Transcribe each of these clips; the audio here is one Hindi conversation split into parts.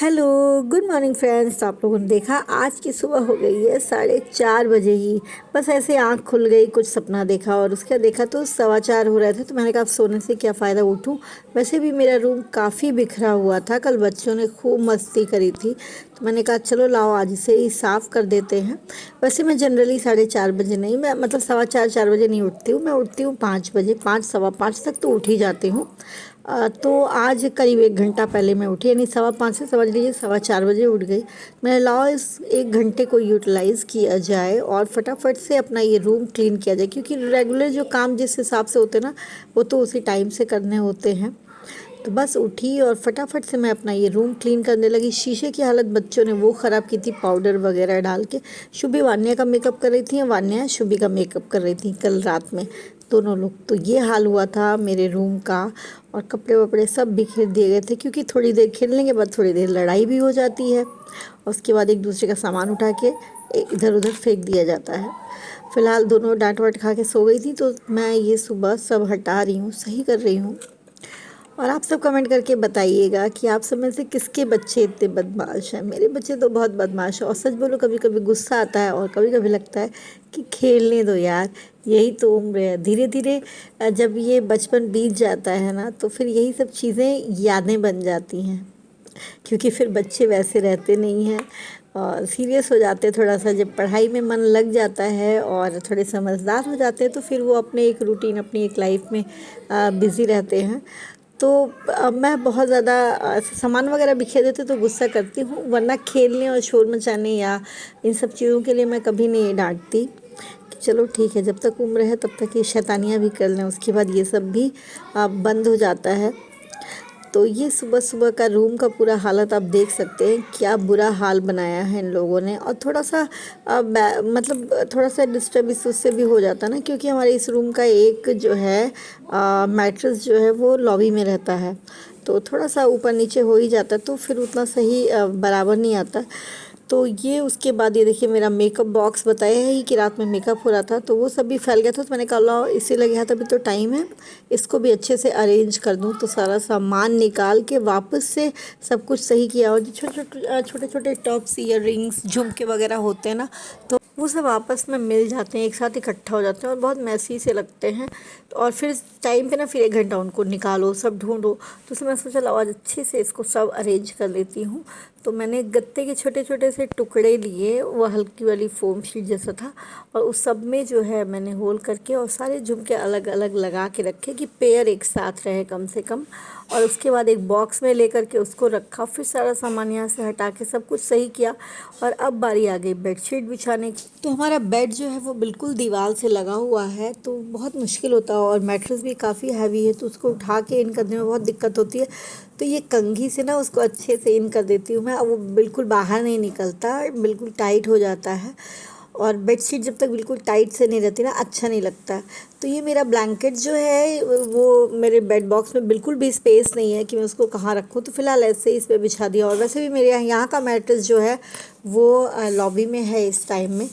Hello, good morning friends. तो आप लोगों ने देखा आज की सुबह हो गई है 4:30 बजे ही। बस ऐसे आंख खुल गई, कुछ सपना देखा और उसके बाद देखा तो 4:15 हो रहे थे। तो मैंने कहा अब सोने से क्या फ़ायदा, उठूं। वैसे भी मेरा रूम काफ़ी बिखरा हुआ था, कल बच्चों ने खूब मस्ती करी थी। तो मैंने कहा चलो लाओ आज इसे ही साफ़ कर देते हैं। वैसे मैं जनरली 4:30 बजे नहीं, मैं मतलब 4:15 4 बजे नहीं उठती हूँ। मैं उठती हूँ 5 बजे, 5 सवा 5 तक तो उठ ही जाती हूँ। तो आज करीब 1 घंटा पहले मैं उठी, यानी 5:15 से समझ लीजिए 4:15 बजे उठ गई। मैंने लाओ इस 1 घंटे को यूटिलाइज़ किया जाए और फटाफट से अपना ये रूम क्लीन किया जाए, क्योंकि रेगुलर जो काम जिस हिसाब से होते हैं ना, वो तो उसी टाइम से करने होते हैं। तो बस उठी और फटाफट से मैं अपना ये रूम क्लीन करने लगी। शीशे की हालत बच्चों ने वो ख़राब की थी पाउडर वगैरह डाल के। शुभी वान्या का मेकअप कर रही थी, वान्या शुभी का मेकअप कर रही थी कल रात में, दोनों लोग। तो ये हाल हुआ था मेरे रूम का। और कपड़े वपड़े सब बिखेर दिए गए थे, क्योंकि थोड़ी देर खेलने के बाद थोड़ी देर लड़ाई भी हो जाती है और उसके बाद एक दूसरे का सामान उठा के इधर उधर फेंक दिया जाता है। फ़िलहाल दोनों डांट वाट खा के सो गई थी, तो मैं ये सुबह सब हटा रही हूँ, सही कर रही हूँ। और आप सब कमेंट करके बताइएगा कि आप सब में से किसके बच्चे इतने बदमाश हैं। मेरे बच्चे तो बहुत बदमाश हैं, और सच बोलो कभी कभी गुस्सा आता है और कभी कभी लगता है कि खेलने दो यार, यही तो उम्र है। धीरे धीरे जब ये बचपन बीत जाता है ना, तो फिर यही सब चीज़ें यादें बन जाती हैं, क्योंकि फिर बच्चे वैसे रहते नहीं हैं और सीरियस हो जाते हैं थोड़ा सा। जब पढ़ाई में मन लग जाता है और थोड़े समझदार हो जाते हैं, तो फिर वो अपने एक रूटीन, अपनी एक लाइफ में बिज़ी रहते हैं। तो मैं बहुत ज़्यादा ऐसे सामान वगैरह बिखेर देते तो गुस्सा करती हूँ, वरना खेलने और शोर मचाने या इन सब चीज़ों के लिए मैं कभी नहीं डांटती कि चलो ठीक है, जब तक उम्र है तब तक ये शैतानियाँ भी कर लें, उसके बाद ये सब भी बंद हो जाता है। तो ये सुबह सुबह का रूम का पूरा हालत आप देख सकते हैं, क्या बुरा हाल बनाया है इन लोगों ने। और थोड़ा सा मतलब थोड़ा सा डिस्टर्ब इस उससे भी हो जाता है ना, क्योंकि हमारे इस रूम का एक जो है मैट्रेस जो है वो लॉबी में रहता है, तो थोड़ा सा ऊपर नीचे हो ही जाता है, तो फिर उतना सही बराबर नहीं आता। तो ये उसके बाद ये देखिए मेरा मेकअप बॉक्स, बताया है ही कि रात में मेकअप हो रहा था, तो वो सब भी फैल गया था। तो मैंने कहा लो इसी लगे हाथ, अभी तो टाइम है, इसको भी अच्छे से अरेंज कर दूँ। तो सारा सामान निकाल के वापस से सब कुछ सही किया। और जो छोटे छोटे टॉप्स, ईयर रिंग्स, झुमके वगैरह होते हैं ना, तो वो सब आपस में मिल जाते हैं, एक साथ इकट्ठा हो जाते हैं और बहुत मैसी से लगते हैं। तो और फिर टाइम पे ना फिर 1 घंटा उनको निकालो, सब ढूंढो। तो उसमें मैं सोचा लो आज अच्छे से इसको सब अरेंज कर लेती हूँ। तो मैंने गत्ते के छोटे छोटे से टुकड़े लिए, वो हल्की वाली फोम शीट जैसा था, और उस सब में जो है मैंने होल करके और सारे झुमके अलग अलग लगा के रखे कि पेयर एक साथ रहे कम से कम। और उसके बाद एक बॉक्स में लेकर के उसको रखा, फिर सारा सामान यहाँ से हटा के सब कुछ सही किया। और अब बारी आ गई बेडशीट बिछाने की। तो हमारा बेड जो है वो बिल्कुल दीवार से लगा हुआ है, तो बहुत मुश्किल होता है, और मैट्रेस भी काफ़ी हैवी है, तो उसको उठा के इन करने में बहुत दिक्कत होती है। तो ये कंघी से ना उसको अच्छे से इन कर देती हूँ मैं, अब वो बिल्कुल बाहर नहीं निकलता, बिल्कुल टाइट हो जाता है। और बेडशीट जब तक बिल्कुल टाइट से नहीं रहती ना, अच्छा नहीं लगता। तो ये मेरा ब्लैंकेट जो है वो मेरे बेड बॉक्स में बिल्कुल भी स्पेस नहीं है कि मैं उसको कहाँ रखूँ, तो फ़िलहाल ऐसे ही इस पर बिछा दिया। और वैसे भी मेरे यहाँ का मैट्रेस जो है वो लॉबी में है इस टाइम में।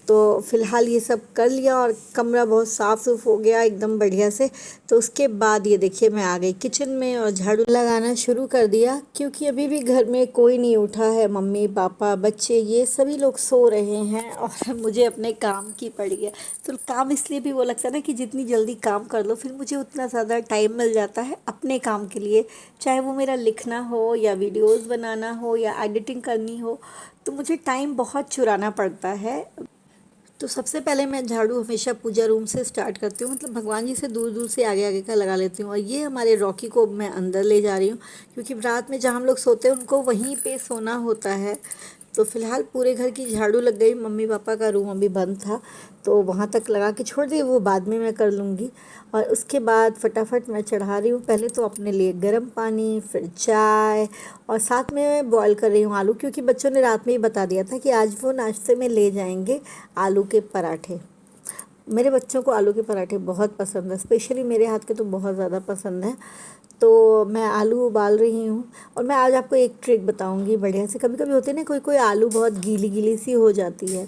तो फ़िलहाल ये सब कर लिया और कमरा बहुत साफ़ सुफ हो गया एकदम बढ़िया से। तो उसके बाद ये देखिए मैं आ गई किचन में और झाड़ू लगाना शुरू कर दिया, क्योंकि अभी भी घर में कोई नहीं उठा है, मम्मी पापा बच्चे ये सभी लोग सो रहे हैं और मुझे अपने काम की पड़ी है। तो काम इसलिए भी वो लगता है ना कि जितनी जल्दी काम कर लो, फिर मुझे उतना ज़्यादा टाइम मिल जाता है अपने काम के लिए, चाहे वो मेरा लिखना हो या वीडियोस बनाना हो या एडिटिंग करनी हो। तो मुझे टाइम बहुत चुराना पड़ता है। तो सबसे पहले मैं झाड़ू हमेशा पूजा रूम से स्टार्ट करती हूँ, मतलब भगवान जी से दूर दूर से आगे आगे का लगा लेती हूँ। और ये हमारे रॉकी को मैं अंदर ले जा रही हूँ, क्योंकि रात में जहाँ हम लोग सोते हैं उनको वहीं पे सोना होता है। तो फिलहाल पूरे घर की झाड़ू लग गई। मम्मी पापा का रूम अभी बंद था, तो वहाँ तक लगा के छोड़ दिए, वो बाद में मैं कर लूँगी। और उसके बाद फटाफट मैं चढ़ा रही हूँ पहले तो अपने लिए गर्म पानी, फिर चाय, और साथ में मैं बॉईल कर रही हूँ आलू, क्योंकि बच्चों ने रात में ही बता दिया था कि आज वो नाश्ते में ले जाएंगे आलू के पराठे। मेरे बच्चों को आलू के पराठे बहुत पसंद है, स्पेशली मेरे हाथ के तो बहुत ज़्यादा पसंद है। तो मैं आलू उबाल रही हूँ। और मैं आज आपको एक ट्रिक बताऊँगी बढ़िया से। कभी कभी होते हैं ना, कोई कोई आलू बहुत गीली गीली सी हो जाती है,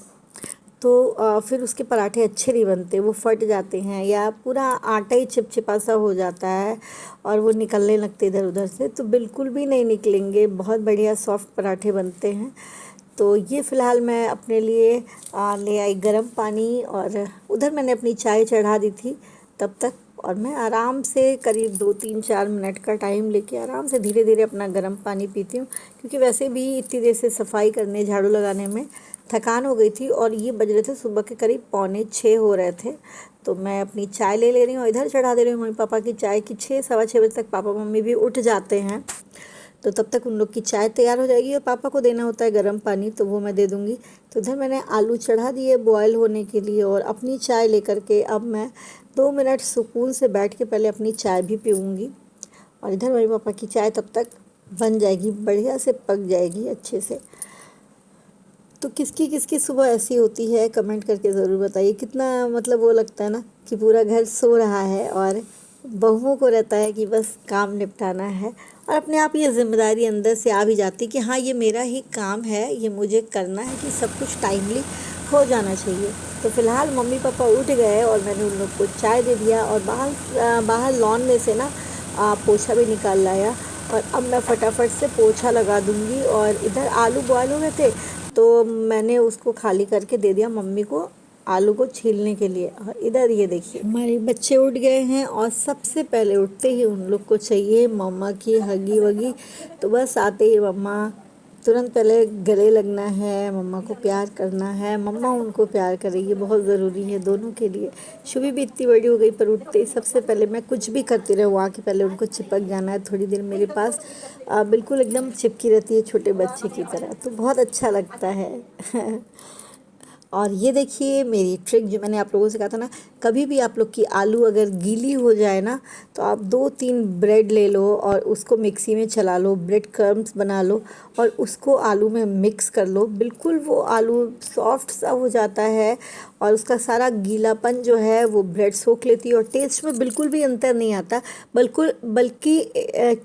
तो फिर उसके पराठे अच्छे नहीं बनते, वो फट जाते हैं या पूरा आटा ही चिपचिपा सा हो जाता है और वो निकलने लगते इधर उधर से, तो बिल्कुल भी नहीं निकलेंगे। बहुत बढ़िया सॉफ्ट पराठे बनते हैं। तो ये फ़िलहाल मैं अपने लिए ले आई गरम पानी, और उधर मैंने अपनी चाय चढ़ा दी थी तब तक। और मैं आराम से करीब 2-3-4 मिनट का टाइम लेके आराम से धीरे धीरे अपना गर्म पानी पीती हूँ, क्योंकि वैसे भी इतनी देर से सफाई करने झाड़ू लगाने में थकान हो गई थी, और ये बज रहे थे सुबह के करीब 5:45 हो रहे थे। तो मैं अपनी चाय ले ले रही हूँ, इधर चढ़ा दे रही हूँ मम्मी पापा की चाय की। 6-6:15 बजे तक पापा मम्मी भी उठ जाते हैं, तो तब तक उन लोग की चाय तैयार हो जाएगी, और पापा को देना होता है गर्म पानी, तो वो मैं दे दूँगी। तो इधर मैंने आलू चढ़ा दिए बॉयल होने के लिए, और अपनी चाय लेकर के अब मैं 2 मिनट सुकून से बैठ के पहले अपनी चाय भी पीऊँगी। और इधर मेरे पापा की चाय तब तक बन जाएगी, बढ़िया से पक जाएगी अच्छे से। तो किसकी किसकी सुबह ऐसी होती है, कमेंट करके ज़रूर बताइए। कितना मतलब वो लगता है ना कि पूरा घर सो रहा है और बहुओं को रहता है कि बस काम निपटाना है, और अपने आप ये ज़िम्मेदारी अंदर से आ भी जाती है कि हाँ ये मेरा ही काम है, ये मुझे करना है, कि सब कुछ टाइमली हो जाना चाहिए। तो फ़िलहाल मम्मी पापा उठ गए और मैंने उन लोग को चाय दे दिया, और बाहर लॉन में से ना पोछा भी निकाल लाया, और अब मैं फटाफट से पोछा लगा दूँगी। और इधर आलू बॉयल हो गए थे, तो मैंने उसको खाली करके दे दिया मम्मी को, आलू को छीलने के लिए। और इधर ये देखिए हमारे बच्चे उठ गए हैं, और सबसे पहले उठते ही उन लोग को चाहिए मम्मा की हगी वगी। तो बस आते ही मम्मा तुरंत पहले गले लगना है, मम्मा को प्यार करना है, मम्मा उनको प्यार करेगी, बहुत ज़रूरी है दोनों के लिए। शुभी भी इतनी बड़ी हो गई, पर उठते ही सबसे पहले मैं कुछ भी करती रहूँ वहाँ के पहले उनको चिपक जाना है थोड़ी देर मेरे पास। बिल्कुल एकदम चिपकी रहती है छोटे बच्चे की तरह, तो बहुत अच्छा लगता है। और ये देखिए मेरी ट्रिक जो मैंने आप लोगों से कहा था ना, कभी भी आप लोग की आलू अगर गीली हो जाए ना, तो आप 2-3 ब्रेड ले लो और उसको मिक्सी में चला लो, ब्रेड क्रम्स बना लो और उसको आलू में मिक्स कर लो। बिल्कुल वो आलू सॉफ्ट सा हो जाता है, और उसका सारा गीलापन जो है वो ब्रेड सोख लेती है, और टेस्ट में बिल्कुल भी अंतर नहीं आता, बल्कि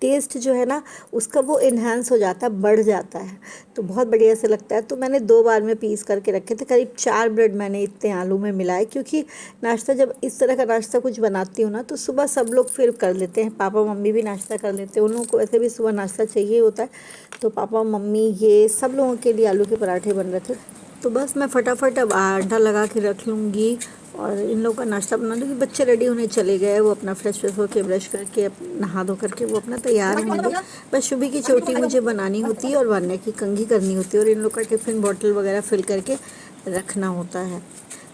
टेस्ट जो है ना उसका वो इन्हांस हो जाता है, बढ़ जाता है। तो बहुत बढ़िया से लगता है। तो मैंने 2 बार में पीस करके रखे थे, करीब 4 ब्रेड मैंने इतने आलू में मिलाए, क्योंकि नाश्ता जब इस तरह का नाश्ता कुछ बनाती हूँ ना, तो सुबह सब लोग फिर कर लेते हैं, पापा मम्मी भी नाश्ता कर लेते हैं, उन लोगों को वैसे भी सुबह नाश्ता चाहिए होता है। तो पापा मम्मी ये सब लोगों के लिए आलू के पराठे बन रहे थे। तो बस मैं फटाफट अब आटा लगा के रख लूँगी और इन लोगों का नाश्ता बना लूँगी। बच्चे रेडी होने चले गए, वो अपना फ्रेश होकर ब्रश करके नहा धो करके वो अपना तैयार होंगे। बस शुभी की चोटी मुझे बनानी होती है और वान्या की कंघी करनी होती है, और इन लोग का टिफ़िन बॉटल वगैरह फिल करके रखना होता है।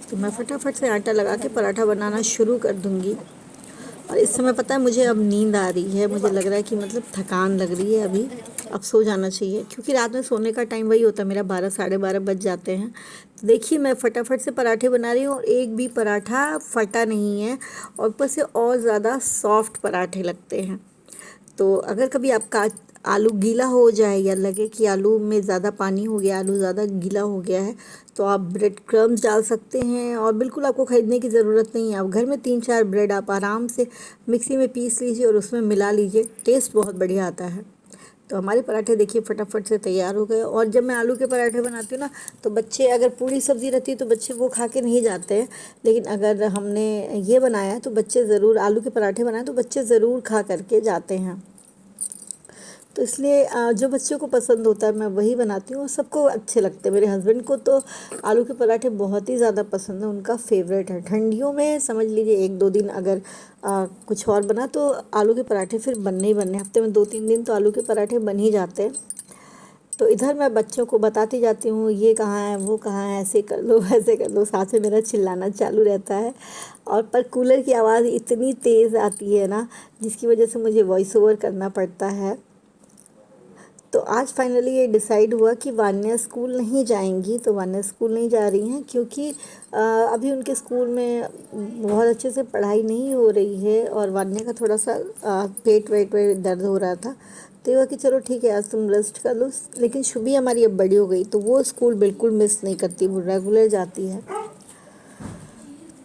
तो मैं फटाफट से आटा लगा के पराठा बनाना शुरू कर दूँगी। और इस समय पता है मुझे अब नींद आ रही है, मुझे लग रहा है कि मतलब थकान लग रही है अभी, अब सो जाना चाहिए, क्योंकि रात में सोने का टाइम वही होता है मेरा, 12-12:30 बज जाते हैं। तो देखिए मैं फटाफट से पराठे बना रही हूँ, और एक भी पराठा फटा नहीं है, और ऊपर से और ज़्यादा सॉफ्ट पराठे लगते हैं। तो अगर कभी आपका आलू गीला हो जाए या लगे कि आलू में ज़्यादा पानी हो गया, आलू ज़्यादा गीला हो गया है, तो आप ब्रेड क्रम्स डाल सकते हैं, और बिल्कुल आपको ख़रीदने की ज़रूरत नहीं है। आप घर में 3-4 ब्रेड आप आराम से मिक्सी में पीस लीजिए और उसमें मिला लीजिए, टेस्ट बहुत बढ़िया आता है। तो हमारे पराठे देखिए फटाफट से तैयार हो गए। और जब मैं आलू के पराठे बनाती हूँ ना, तो बच्चे अगर पूरी सब्ज़ी रहती है तो बच्चे वो खा के नहीं जाते हैं, लेकिन अगर हमने ये बनाया तो बच्चे ज़रूर, आलू के पराठे बनाए तो बच्चे ज़रूर खा करके जाते हैं। तो इसलिए जो बच्चों को पसंद होता है मैं वही बनाती हूँ, और सबको अच्छे लगते हैं। मेरे हस्बैंड को तो आलू के पराठे बहुत ही ज़्यादा पसंद है, उनका फेवरेट है। ठंडियों में समझ लीजिए 1-2 दिन अगर कुछ और बना तो आलू के पराठे फिर बनने ही बनने, हफ्ते में 2-3 दिन तो आलू के पराठे बन ही जाते हैं। तो इधर मैं बच्चों को बताती जाती हूँ, ये कहाँ है, वो कहाँ है, ऐसे कर लो, वैसे कर लो, साथ में मेरा चिल्लाना चालू रहता है। और पर कूलर की आवाज़ इतनी तेज़ आती है ना, जिसकी वजह से मुझे वॉइस ओवर करना पड़ता है। तो आज फाइनली ये डिसाइड हुआ कि वान्या स्कूल नहीं जाएंगी। तो वान्या स्कूल नहीं जा रही हैं, क्योंकि अभी उनके स्कूल में बहुत अच्छे से पढ़ाई नहीं हो रही है, और वान्या का थोड़ा सा पेट वेट में दर्द हो रहा था। तो ये हुआ कि चलो ठीक है आज तुम रेस्ट कर लो। लेकिन शुभी हमारी अब बड़ी हो गई, तो वो स्कूल बिल्कुल मिस नहीं करती, वो रेगुलर जाती है।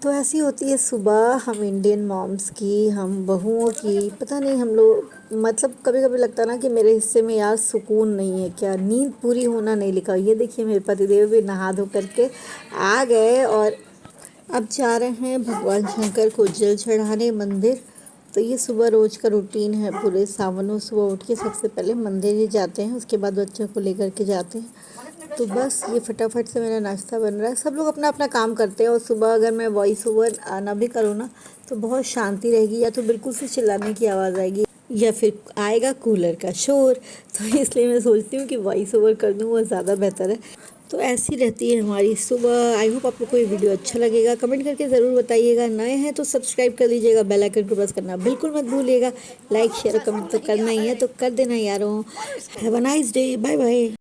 तो ऐसी होती है सुबह हम इंडियन मॉम्स की, हम बहुओं की, पता नहीं हम लोग मतलब कभी कभी लगता है ना कि मेरे हिस्से में यार सुकून नहीं है क्या, नींद पूरी होना नहीं लिखा। ये देखिए मेरे पतिदेव भी नहा धो करके आ गए और अब जा रहे हैं भगवान शंकर को जल चढ़ाने मंदिर। तो ये सुबह रोज का रूटीन है, पूरे सावन में सुबह उठ के सबसे पहले मंदिर ही जाते हैं, उसके बाद बच्चों को लेकर के जाते हैं। तो बस ये फटाफट से मेरा नाश्ता बन रहा है। सब लोग अपना अपना काम करते हैं और सुबह अगर मैं वॉइस ओवर आना भी करूँ ना तो बहुत शांति रहेगी, या तो बिल्कुल से चिल्लाने की आवाज़ आएगी या फिर आएगा कूलर का शोर। तो इसलिए मैं सोचती हूँ कि वॉइस ओवर कर दूँ, वो ज़्यादा बेहतर है। तो ऐसी रहती है हमारी सुबह। आई होप आपको कोई वीडियो अच्छा लगेगा, कमेंट करके ज़रूर बताइएगा। नए हैं तो सब्सक्राइब कर लीजिएगा, बेल आइकन को प्रेस करना बिल्कुल मत भूलिएगा। लाइक शेयर कमेंट तो करना ही है, तो कर देना यारों। Have a nice day, bye bye.